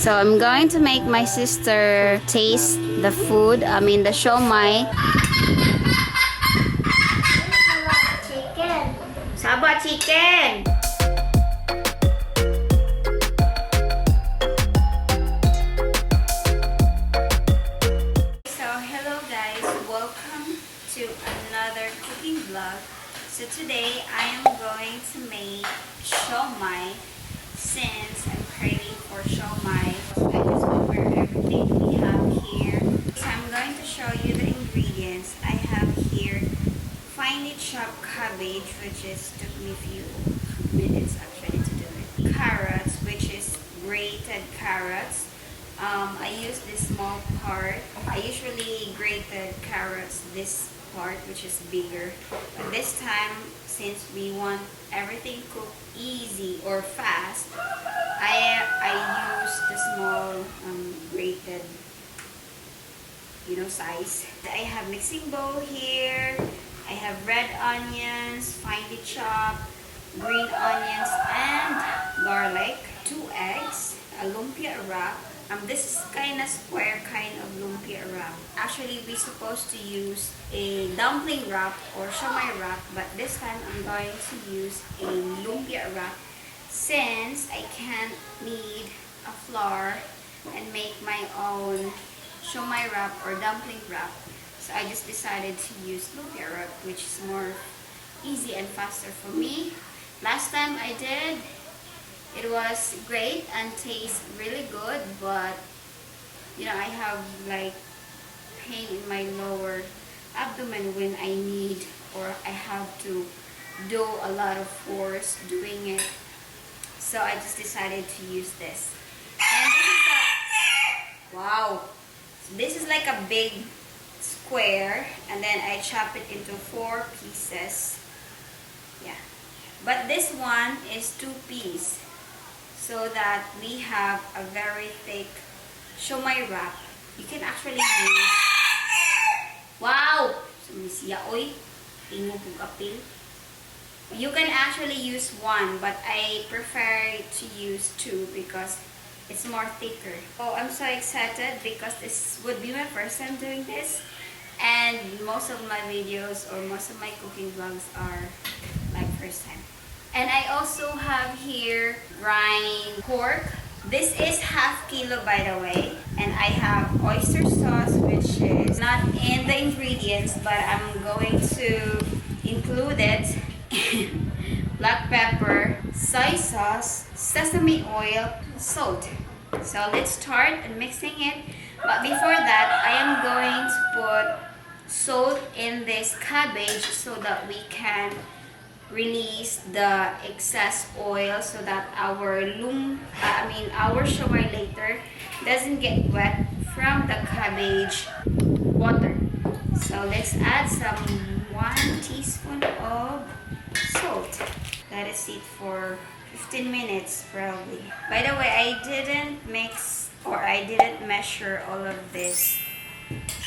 So I'm going to make my sister taste the food. I mean the siomai. Chicken. Saba chicken. So hello guys, welcome to another cooking vlog. So today I am going to make siomai. Since I'm craving for siomai, I just prepare everything we have here. So I'm going to show you the ingredients. I have here finely chopped cabbage, which took me a few minutes actually to do it. Carrots, which is grated carrots. I use this small part. I usually grated carrots this part, which is bigger, but this time, since we want everything cooked easy or fast, I use the small grated size. I have mixing bowl here. I have red onions, finely chopped, green onions, and garlic, 2 eggs, a lumpia wrap. This is kind of square kind of lumpia wrap. Actually, we're supposed to use a dumpling wrap or siomai wrap, but this time I'm going to use a lumpia wrap since I can't knead a flour and make my own siomai wrap or dumpling wrap. So I just decided to use lumpia wrap, which is more easy and faster for me. Last time I did, it was great and tastes really good, but I have like pain in my lower abdomen when I knead, or I have to do a lot of force doing it. So I just decided to use this. And this is wow. So this is like a big square, and then I chop it into 4 pieces. Yeah. But this one is 2 pieces, so that we have a very thick siomai wrap. You can actually use... Wow! You can actually use 1, but I prefer to use 2 because it's more thicker. Oh, I'm so excited because this would be my first time doing this. And most of my videos or most of my cooking vlogs are like first time. And I also have here grind pork. This is ½ kilo, by the way. And I have oyster sauce, which is not in the ingredients, but I'm going to include it. Black pepper, soy sauce, sesame oil, salt. So let's start mixing it. But before that, I am going to put salt in this cabbage so that we can release the excess oil, so that our siomai later doesn't get wet from the cabbage water. So let's add some 1 teaspoon of salt. Let it sit for 15 minutes probably. By the way, I didn't mix or I didn't measure all of this.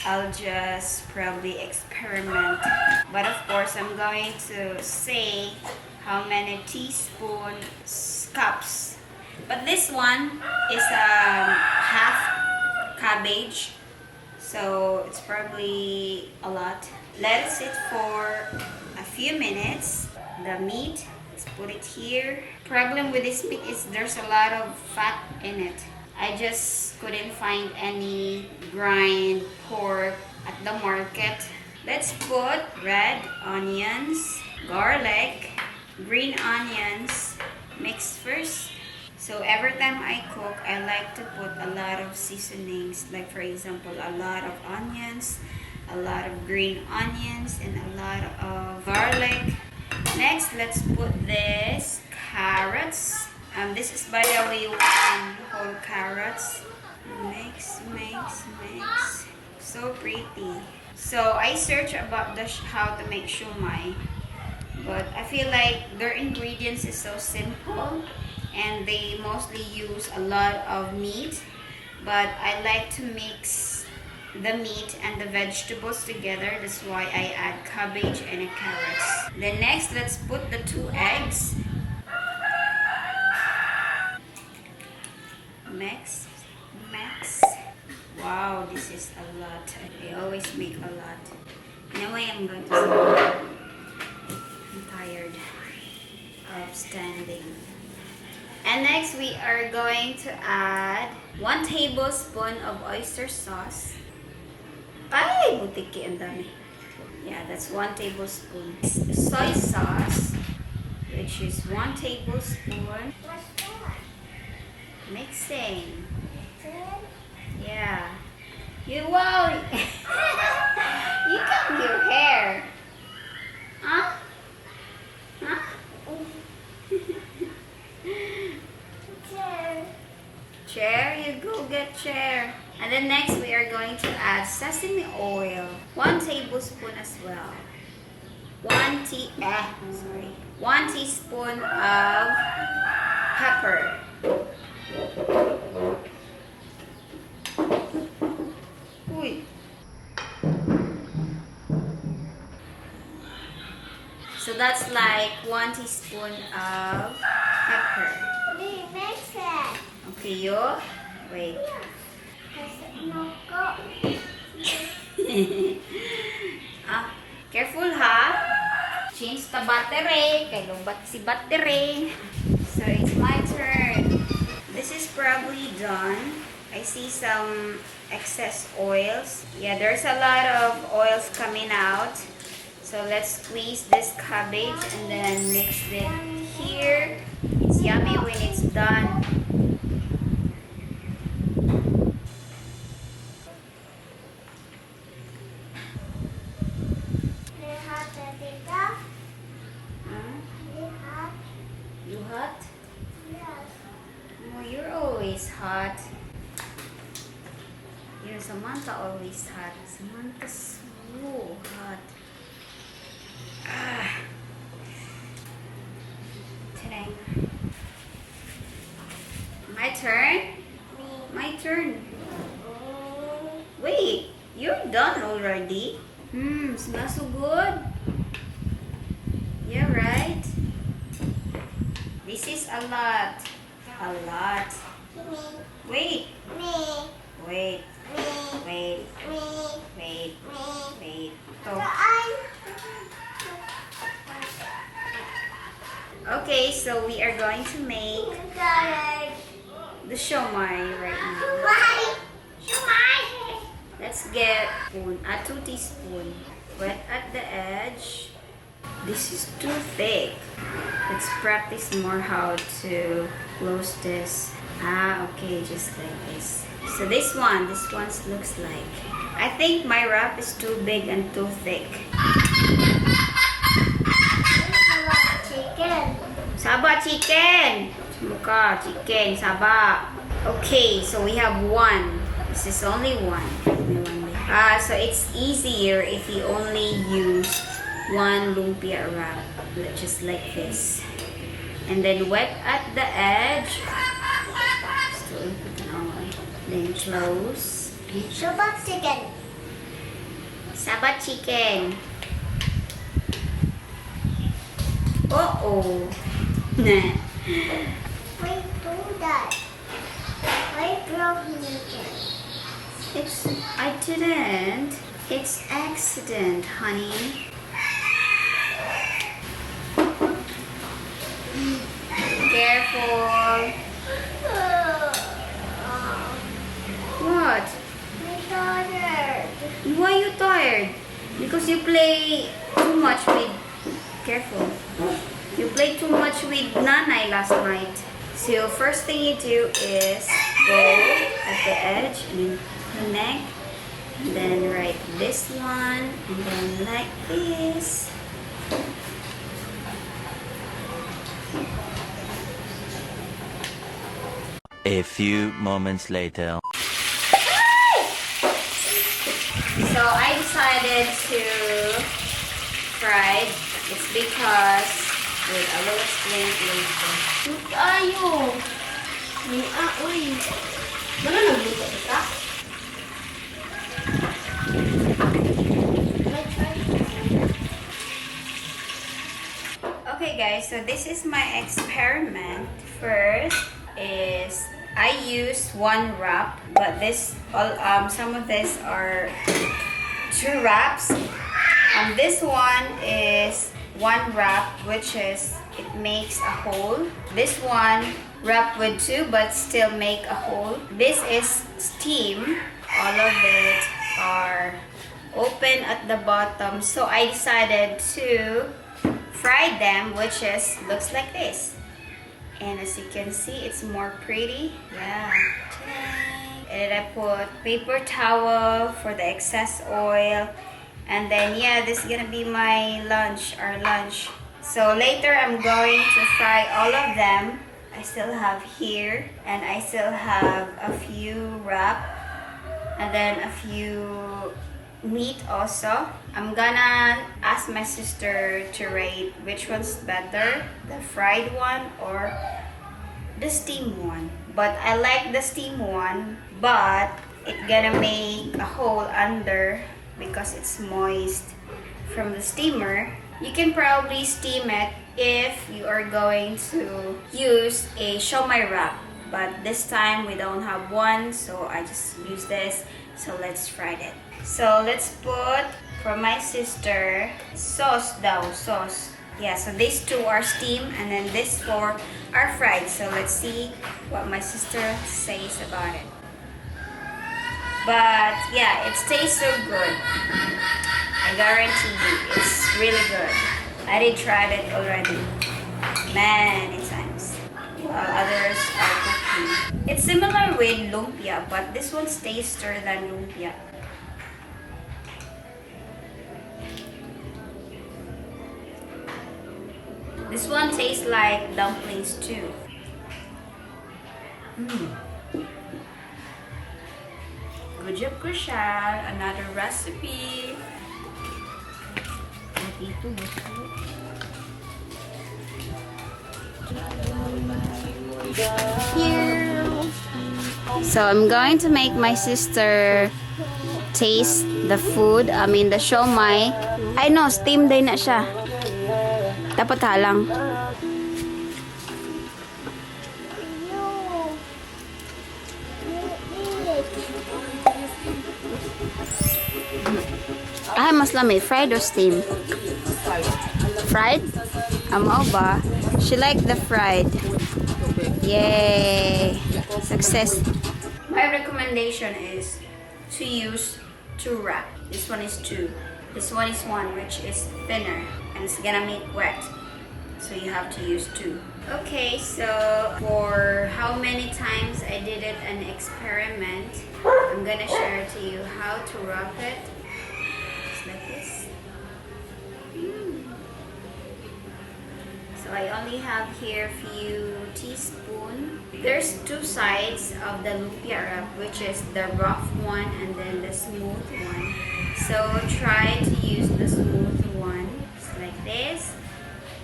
I'll just probably experiment. But of course, I'm going to say how many teaspoons, cups. But this one is half cabbage, so it's probably a lot. Let it sit for a few minutes. The meat, let's put it here. Problem with this meat is there's a lot of fat in it. I just couldn't find any grind pork at the market. Let's put red onions, garlic, green onions, mix first. So every time I cook, I like to put a lot of seasonings. Like for example, a lot of onions, a lot of green onions, and a lot of garlic. Next, let's put this carrots. This is, by the way, whole carrots. Mix, mix, mix. So pretty. So I searched about how to make siomai, but I feel like their ingredients is so simple, and they mostly use a lot of meat. But I like to mix the meat and the vegetables together. That's why I add cabbage and carrots. Then next, let's put the 2 eggs. Mix. Max. Wow, this is a lot. I always make a lot. Anyway, I'm going to sleep. I'm tired of standing. And next, we are going to add 1 tablespoon of oyster sauce. Ay, butiki, ang dami. Yeah, that's 1 tablespoon. Soy sauce, which is 1 tablespoon. What's that? Mixing. Good. Yeah. Wow. You cut your hair. Huh? Huh? Chair. Chair? You go get chair. And then next we are going to add sesame oil. 1 tablespoon as well. 1 teaspoon of pepper. Uy. So that's like 1 teaspoon of pepper. We mix it. Okay, you wait. No go. Careful ha. Change the battery. Kay lobat si battery. So it's my turn. This is probably done. I see some excess oils. Yeah, there's a lot of oils coming out. So let's squeeze this cabbage and then mix it here. It's yummy when it's done. We have the pizza. Huh? We have. You hot? Yes. Oh, you're always hot. You know, Samantha always hot. Samantha's so hot. Ah. Today. My turn? Me. My turn. Oh. Wait, you're done already? Smells so good. Yeah, right? This is a lot. A lot. Me. Wait, Me. wait, Me. wait, Me. wait, Me. wait. So To. I. Okay, so we are going to make Tired. the siomai right now. Why? Why? Let's get a 2 teaspoon. Wet at the edge. This is too thick. Let's practice more how to close this. Okay, just like this. So this one looks like. I think my wrap is too big and too thick. Chicken. Saba chicken! Muka chicken, saba. Okay, so we have 1. This is only 1. So it's easier if you only use 1 lumpia wrap, just like this. And then wet at the edge. Still put it on. Then close. Soba chicken. Saba chicken. Uh-oh. Nah. Why do that? Why broke chicken? I didn't. It's accident, honey. Careful. What? I'm tired. Why are you tired? Because you play too much with... Careful. You played too much with Nanay last night. So first thing you do is go at the edge and then connect. And then write this one. And then like this. A few moments later. So I decided to fry it. It's because, wait, I will explain it later. Look ayo. Uy. Mana nagluto ka? Okay guys, so this is my experiment. First is I use one wrap, but some of these are 2 wraps. This one is 1 wrap, which is it makes a hole. This one wrap with 2 but still make a hole. This is steam. All of it are open at the bottom, so I decided to fry them, which looks like this. And as you can see, it's more pretty. Yeah. And then I put paper towel for the excess oil. And then yeah, this is gonna be my lunch, our lunch. So later I'm going to fry all of them. I still have here, and I still have a few wrap, and then a few meat also. I'm gonna ask my sister to rate which one's better, the fried one or the steamed one. But I like the steamed one, but it's gonna make a hole under because it's moist from the steamer. You can probably steam it if you are going to use a siomai wrap, but this time we don't have one, so I just use this. So let's fry it. So let's put, for my sister, sauce. Yeah, so these 2 are steamed, and then these 4 are fried. So let's see what my sister says about it. But yeah, it tastes so good. I guarantee you, it's really good. I did try it already many times, while others are cooking. It's similar with lumpia, but this one's tastier than lumpia. This one tastes like dumplings too. Good job, Kushal. Another recipe. Here. So I'm going to make my sister taste the food. I mean the siomai. I know, steam din na siya. Dapat halang. Ay, mas lamig. Fried or steam? Fried? Amo ba? She liked the fried. Yay! Success. My recommendation is to use 2 wrap. This one is 2. This one is 1, which is thinner, and it's gonna make wet. So you have to use 2. Okay, so for how many times I did it an experiment, I'm gonna share to you how to wrap it. Just like this. So I only have here few teaspoons. There's 2 sides of the lumpia wrap, which is the rough one and then the smooth one. So try to use the smooth one. Just like this.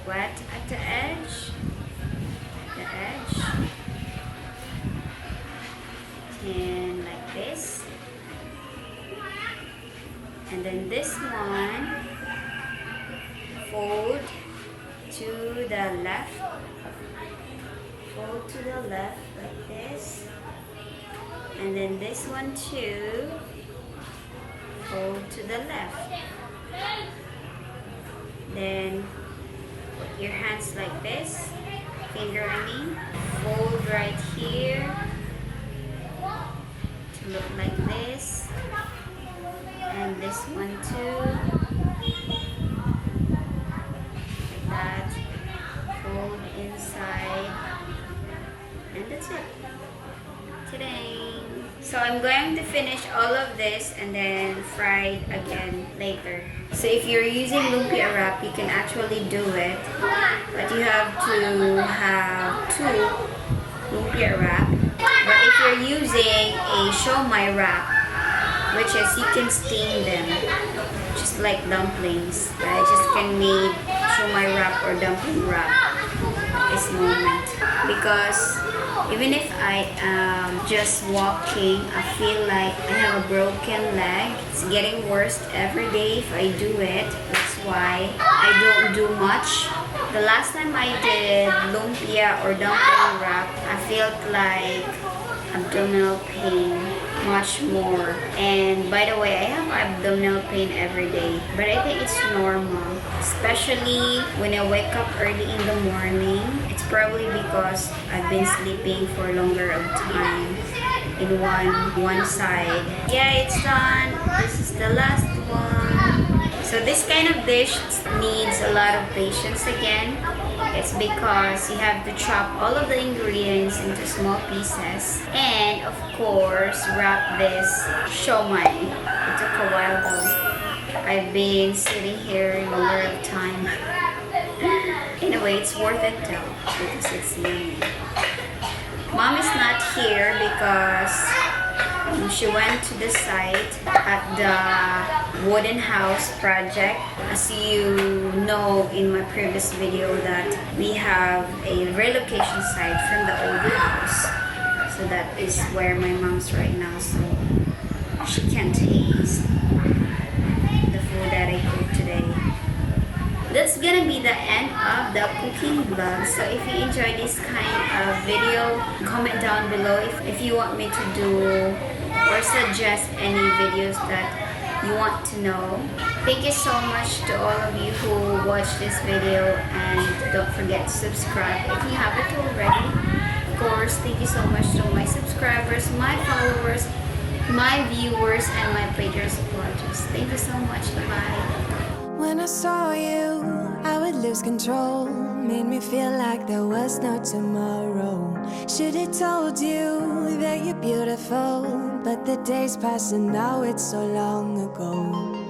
Wet at the edge. And like this. And then this one, fold to the left. Fold to the left like this. And then this one too. Fold to the left. Then put your hands like this. Finger, I mean. Fold right here to look like this. And this one too. Like that. Fold inside. And that's it. Today. So I'm going to finish all of this and then fry it again later. So if you're using lumpia wrap, you can actually do it. But you have to have 2 lumpia wrap. But if you're using a siomai wrap, which is you can steam them, just like dumplings. I just can make siomai wrap or dumpling wrap at this moment. Because even if I am just walking, I feel like I have a broken leg. It's getting worse every day if I do it. That's why I don't do much. The last time I did lumpia or dumpling wrap, I felt like abdominal pain much more. And by the way, I have abdominal pain every day, but I think it's normal, especially when I wake up early in the morning. It's probably because I've been sleeping for longer of time in one side. Yeah, it's done. This is the last one. So this kind of dish needs a lot of patience again. It's because you have to chop all of the ingredients into small pieces and of course wrap this siomai. It took a while though. I've been sitting here a longer of time. Anyway, it's worth it though because it's yummy. Mom is not here because she went to the site at the wooden house project. As you know in my previous video that we have a relocation site from the old house. So that is where my mom's right now. So she can taste the food that I cooked today. That's gonna be the end of the cooking vlog. So if you enjoy this kind of video, comment down below if you want me to do or suggest any videos that you want to know. Thank you so much to all of you who watched this video, and don't forget to subscribe if you haven't already. Of course, thank you so much to my subscribers, my followers, my viewers, and my Patreon supporters. Thank you so much. Bye-bye. When I saw you, I would lose control. Made me feel like there was no tomorrow. Should've told you that you're beautiful, but the days pass and now it's so long ago.